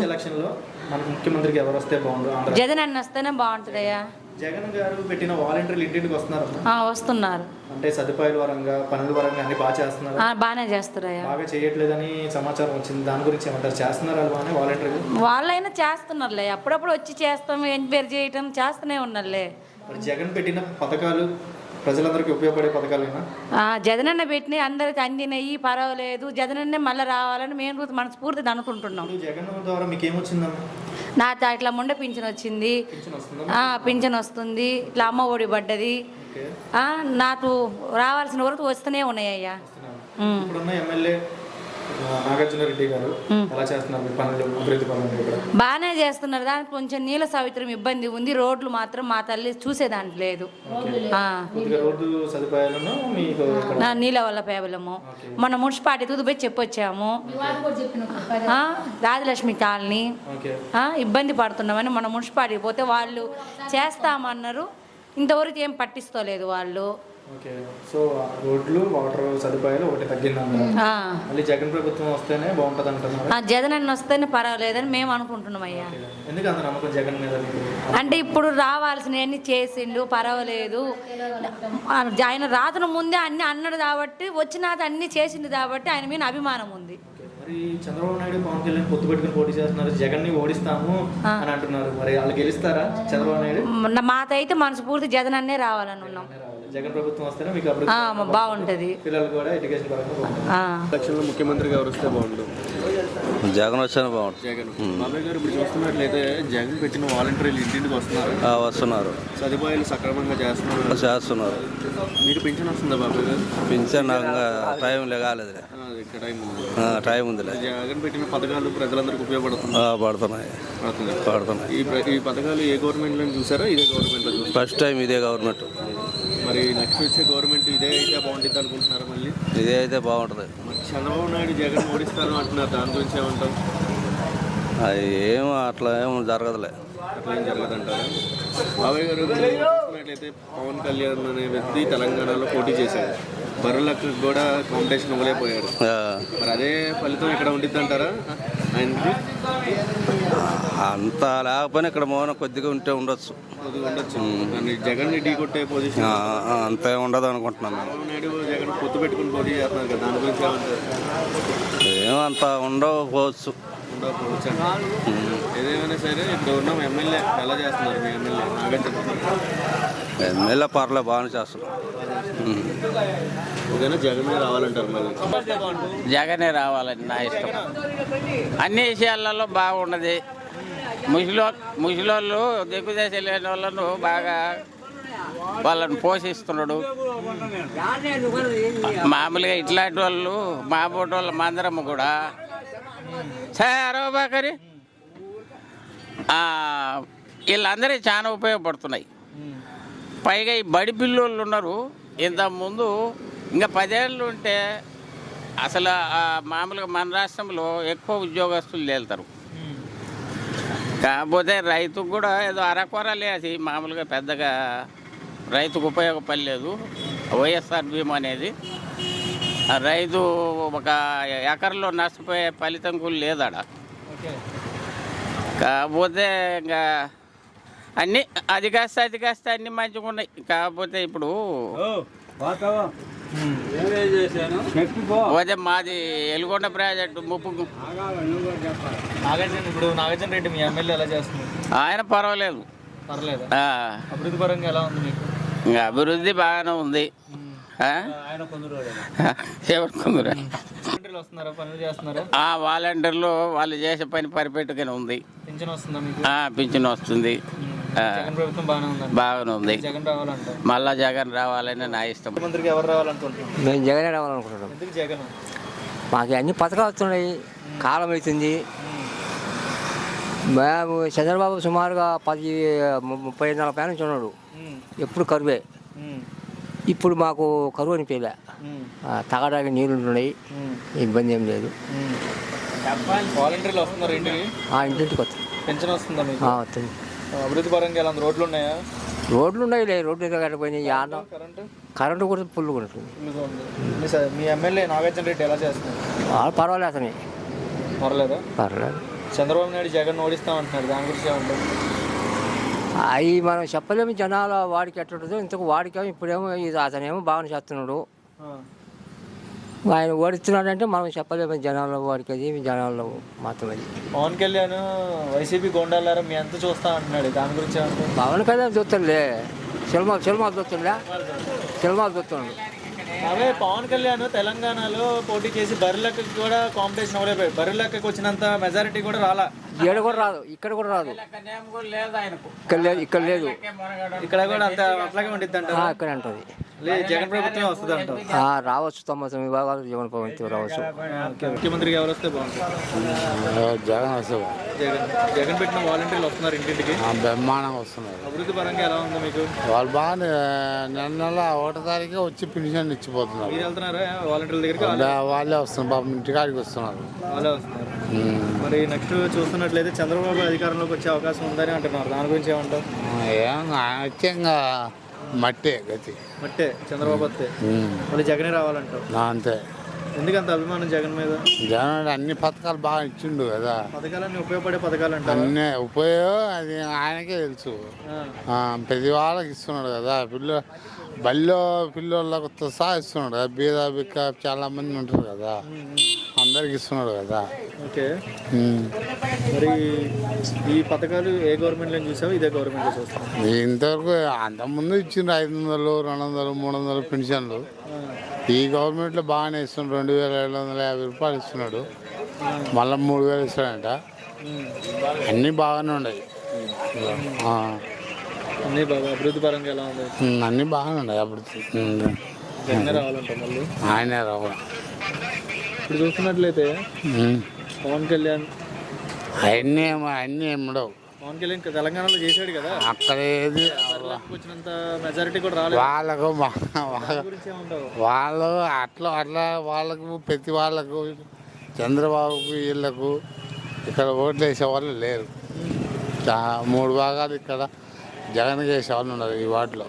Election లో మనకు ముఖ్యమంత్రికి ఎవరు వస్తే బాగుండు? జగన్ అన్న వస్తేనే బాగుంటుందయ్యా. జగన్ గారు పెట్టిన వాలంటీర్లు ఇంటింటికి వస్తున్నారు. వస్తున్నారు. అంటే సదుపాయాల పరంగా పనుల పరంగా అన్ని బాగా చేస్తున్నారు. బాగానే చేస్తున్నారయ్యా. బాగా చేయట్లేదని సమాచారం వచ్చింది. దాని గురించి ఏమంటారు? చేస్తున్నారు వాళ్ళు వాలంటీర్లు? వాళ్ళైనా చేస్తున్నారులే, అప్పుడప్పుడు వచ్చి చేస్తాం, ఎంక్వైరీ చేయటం చేస్తూనే ఉన్నారులే. మరి జగన్ పెట్టిన పథకాలు ప్రజలందరికీ ఉపయోగపడే పథకాలేనా? జగనన్న పెట్టినవి అందరికి అందినవి, పర్వాలేదు. జగనన్నే మళ్ళీ రావాలని మేము మనస్ఫూర్తిగా అనుకుంటున్నాం. జగన్ ద్వారా మీకు ఏమొచ్చిందమ్మా? నాకు ఇట్లా ముండ పింఛన్ వచ్చింది, పింఛన్ వస్తుంది, ఇట్లా అమ్మ ఒడి పడ్డది. నాకు రావాల్సిన వరకు వస్తూనే ఉన్నాయ్యా. ఇప్పుడున్న ఎమ్మెల్యే నాగార్జున రెడ్డి గారు ఎలా చేస్తున్నారు పనులు, అభివృద్ధి పనులు? బాగానే చేస్తున్నారు. దానికి కొంచెం నీళ్ళ సౌకర్యం ఇబ్బంది ఉంది. రోడ్లు మాత్రం మా తల్లి చూసేదానికి లేదు. రోడ్డు సదుపాయాలను నీళ్ళ వల్ల పేవలము మన మున్సిపాలిటీ తుదిపోయి చెప్పొచ్చాము. రాజలక్ష్మి కాలనీ ఇబ్బంది పడుతున్నామని మన మున్సిపాలిటీ పోతే వాళ్ళు చేస్తామన్నారు. ఇంతవరకు ఏం పట్టించుకోలేదు వాళ్ళు. సో రోడ్లు వాటర్ సదుపాయాలు ఒకటి తగ్గిందన్నారు. మళ్ళీ జగన్ ప్రభుత్వం వస్తేనే బాగుంటుంది అంటున్నారు. జగన్ అన్న వస్తేనే పర్వాలేదని మేము అనుకుంటున్నాం అయ్యా. ఎందుకు అంత నమ్మకం జగన్ మీద? అంటే ఇప్పుడు రావాల్సినవన్నీ చేసిండు, పర్వాలేదు. ఆయన రాతను ముందే అన్ని అన్నాడు కాబట్టి, వచ్చినాక అన్ని చేసిండు కాబట్టి ఆయన మీద అభిమానం ఉంది. మరి చంద్రబాబు నాయుడు పవన్ కళ్యాణ్ పొత్తు పెట్టుకుని పోటీ చేస్తున్నారు. జగన్ ని ఓడిస్తాము అని అంటున్నారు. మరి వాళ్ళు గెలుస్తారా చంద్రబాబు నాయుడు? మాకైతే మనస్ఫూర్తి జగన్ అన్నే రావాలని ఉన్నాం. జగన్ ప్రభుత్వం వస్తేనే మీకు బాగుంటది. పిల్లలు కూడా ఎడ్యుకేషన్ పరంగా ముఖ్యమంత్రిగా ఎవరు వస్తే బాగుంటుంది? జగన్ వచ్చాను బాగుంటుంది. జగన్ బాబాయ్ గారు ఇప్పుడు చూస్తున్నట్లయితే జగన్ పెట్టిన వాలంటీర్లు ఇంటింటికి వస్తున్నారు. సదుపాయాలు సక్రమంగా చేస్తున్నారు. మీకు పింఛన్ వస్తుందా బాబాయ్ గారు? పింఛన్ టైం కాలేదు. టైం ఉంది. జగన్ పెట్టిన పథకాలు ప్రజలందరికీ పడుతున్నాయి. ఈ పథకాలు ఏ గవర్నమెంట్ లో చూసారా? ఇదే గవర్నమెంట్ లో చూసారా? ఫస్ట్ టైం ఇదే గవర్నమెంట్. మరి నెక్స్ట్ వచ్చే గవర్నమెంట్ ఇదే అయితే బాగుంటుంది అనుకుంటున్నారు? మళ్ళీ ఇదే అయితే బాగుంటుంది. చంద్రబాబు నాయుడు జగన్ ఓడిస్తారు అంటున్నారు. దాని గురించి ఏమంటారు? అది అట్లా ఏం జరగదులే. అట్లా ఏం జరగదంటారా? బాబాయ్ గారు చూసుకున్నట్లయితే పవన్ కళ్యాణ్ అనే వ్యక్తి తెలంగాణలో పోటీ చేశాడు. బర్రెలకు కూడా కాంపిటీషన్ ఇవ్వలేకపోయాడు. మరి అదే ఫలితం ఇక్కడ ఉంటుంది అంటారా ఆయనకి? అంత లేకపోయినా ఇక్కడ మౌనం కొద్దిగా ఉంటే ఉండొచ్చు. జగన్ ఢీ కొట్టే పొజిషన్ అంత ఉండదు అనుకుంటున్నాను. నాయుడు జగన్ పొత్తు పెట్టుకుని పోటీ చేస్తున్నారు కదా, దాని గురించి ఏమంత ఉండకపోవచ్చు. ఏదేమైనా సరే ఇప్పుడు ఉన్నాం ఎమ్మెల్యే ఎలా చేస్తున్నారు? మీ ఎమ్మెల్యే ఎమ్మెల్యే పర్లే బాగానే చేస్తున్నారు. జగన్ రావాలంటారు? మళ్ళీ జగనే రావాలని నా ఇష్టం. అన్ని విషయాలలో బాగున్నది. ముసలోళ్ళు దిక్కుదేశం లేని వాళ్ళను బాగా వాళ్ళని పోషిస్తున్నాడు. మామూలుగా ఇట్లాంటి వాళ్ళు మా బోటి వాళ్ళ మందరము కూడా బాకరి వీళ్ళందరికీ చాలా ఉపయోగపడుతున్నాయి. పైగా ఈ బడి పిల్లోళ్ళు ఉన్నారు. ఇంతకుముందు ఇంకా 10 ఏళ్ళు ఉంటే అసలు మామూలుగా మన రాష్ట్రంలో ఎక్కువ ఉద్యోగస్తులు వెళ్తారు. కాకపోతే రైతుకు కూడా ఏదో అరకొరలే, అది మామూలుగా పెద్దగా రైతుకు ఉపయోగపడలేదు వైఎస్ఆర్ బీమా అనేది. రైతు ఒక ఎకరంలో నష్టపోయే ఫలితం కూడా లేదాడ. కాకపోతే ఇంకా అన్నీ అది కాస్త అన్నీ మంచిగా ఉన్నాయి. కాకపోతే ఇప్పుడు అదే మాది ఎలుగొండ ప్రాజెక్టు ముప్పు. నాగార్జున రెడ్డి మీ ఎమ్మెల్యే ఎలా చేస్తున్నారు? ఆయన పర్వాలేదు. అభివృద్ధి పరంగా ఎలా ఉంది మీకు? ఇంకా అభివృద్ధి బాగానే ఉంది. వాలంటీర్లు వాళ్ళు చేసే పని పర్ఫెక్ట్గానే ఉంది. పింఛన్ వస్తుంది. బాగానే ఉంది. మళ్ళా జగన్ రావాలని నా ఇష్టం. మేము జగనే రావాలనుకుంటున్నాం. మాకు అన్ని పథకాలు వస్తున్నాయి. కాలం అవుతుంది. మేము చంద్రబాబు సుమారుగా 30-40 నుంచి ఉన్నాడు. ఎప్పుడు కరువే. ఇప్పుడు మాకు కరువు అనిపించలే. తాగడానికి నీళ్ళు ఉంటున్నాయి. ఇబ్బంది ఏం లేదు. వాలంటీర్లు వస్తున్నారు ఇంటికి? ఇంటింటికి వస్తుంది. పెన్షన్ వస్తుందా? వస్తుంది. అభివృద్ధి పరంగా ఎలా? రోడ్లు ఉన్నాయా? రోడ్లు ఉన్నాయి. రోడ్లు కట్టపోయినాయి. కరెంటు కూడా ఫుల్గా ఉంటుంది. మీ ఎమ్మెల్యే నాగార్జున రెడ్డి ఎలా చేస్తున్నారు? వాళ్ళు పర్వాలేదు. అతని పర్లేదా? పర్లేదు. చంద్రబాబు నాయుడు జగన్ ఓడిస్తామంటున్నారు, దాని గురించి ఏమంటారు? అవి మనం చెప్పలేము జనాల వాడికి ఎట్లుంటుందో. ఇంతకు వాడికేమో ఇప్పుడేమో ఇది అతనేమో బాగానే చేస్తున్నాడు. ఆయన ఓడిస్తున్నాడంటే మనం చెప్పలేము జనాల్లో వాడికి, అది జనాల్లో మాత్రం అది. పవన్ కళ్యాణ్ వైసీపీ గోండాలారా మీ అంతా చూస్తా అంటున్నాడు, దాని గురించి ఏమంటారు? పవన్ కళ్యాణ్ చూస్తుండే సినిమాలు చూస్తుండే సినిమాలు చూస్తున్నాడు. అవే పవన్ కళ్యాణ్ తెలంగాణలో పోటీ చేసి బర్రెలక్కకి కూడా కాంపిటీషన్ అవ్వలేకపోయాడు. బర్రెలక్కకి వచ్చినంత మెజారిటీ కూడా రాలా. ఇక్కడ కూడా రాదు, ఇక్కడ కూడా రాదు, ఇక్కడ లేదు. ఇక్కడ కూడా అంత అట్లాగే ఉండిద్ది అంట. ఇక్కడ ఉంటుంది. జగన్ ప్రభుత్వం వస్తుంది అంట. రావచ్చు 99 విభాగాలు జగన్ ప్రభుత్వం రావచ్చు. ముఖ్యమంత్రికి ఎవరు వస్తే బాగుంటుంది? జగన్ వస్తే జగన్ పెట్టిన వాలంటీర్లు వస్తున్నారు ఇంటింటికి, బ్రహ్మాండంగా వస్తున్నారు. అభివృద్ధి పరంగా ఎలా ఉంది మీకు? వాళ్ళు బాగా నెల 1వ తారీఖు వచ్చి పెన్షన్ ఇచ్చిపోతున్నారు. మీరు వెళ్తున్నారా వాలంటీర్ల దగ్గరికి? వాళ్ళే వస్తున్నారు, పాపం ఇంటికాడికి వస్తున్నారు. వాళ్ళే వస్తున్నారు. మరి నెక్స్ట్ చూస్తున్నట్లయితే చంద్రబాబు అధికారంలోకి వచ్చే అవకాశం ఉందని అంటున్నారు, దాని గురించి ఏమంటారు? ముఖ్యంగా మట్టే గతి, మట్టే చంద్రబాబు వస్తే మళ్ళీ జగనే రావాలంటారు. అంతే. ఎందుకంత అభిమానం జగన్ మీద? జగన్ అన్ని పథకాలు బాగా ఇచ్చిండు కదా, పథకాలన్నీ ఉపయోగపడే పథకాలు అంటారు. అన్నీ ఉపయోగం అది ఆయనకే తెలుసు. ప్రతి వాళ్ళకి ఇస్తున్నాడు కదా, బళ్ళో పిల్లోళ్ళతో సహా ఇస్తున్నాడు కదా. బీద బిక్క చాలా మంది ఉంటారు కదా, అందరికి ఇస్తున్నాడు కదా. ఓకే, మరి ఈ పథకాలు ఏ గవర్నమెంట్లో చూసావు, ఇదే గవర్నమెంట్లో చూస్తాం? ఇంతవరకు అంతకుముందు ఇచ్చిండ్రు 500, 200, 300 పెన్షన్లు. ఈ గవర్నమెంట్లో బాగానే ఇస్తున్నాడు, 2750 రూపాయలు ఇస్తున్నాడు. మళ్ళీ 3000 ఇస్తాడంట. అన్నీ బాగానే ఉన్నాయి. అన్నీ బాగా అభివృద్ధి పరంగా ఎలా ఉంది? అన్నీ బాగానే ఉన్నాయి అభివృద్ధి. జగనే రావాలంట మళ్ళీ, ఆయనే రావాలి. ఇప్పుడు చూస్తున్నట్లయితే పవన్ కళ్యాణ్ అన్నీ ఏమిడవు. పవన్ కళ్యాణ్ తెలంగాణలో చేశాడు కదా, అక్కడ ఏది వచ్చినంత మెజారిటీ కూడా రాలేదు. వాళ్ళకు గురించి ఏమంటావు? వాళ్ళు అట్లా వాళ్ళకు ప్రతి వాళ్ళకు చంద్రబాబుకు వీళ్ళకు ఇక్కడ ఓట్లు వేసే వాళ్ళు లేరు. 3 భాగాలు ఇక్కడ జగన్ వేసే వాళ్ళు ఉన్నారు ఈ వార్డులో.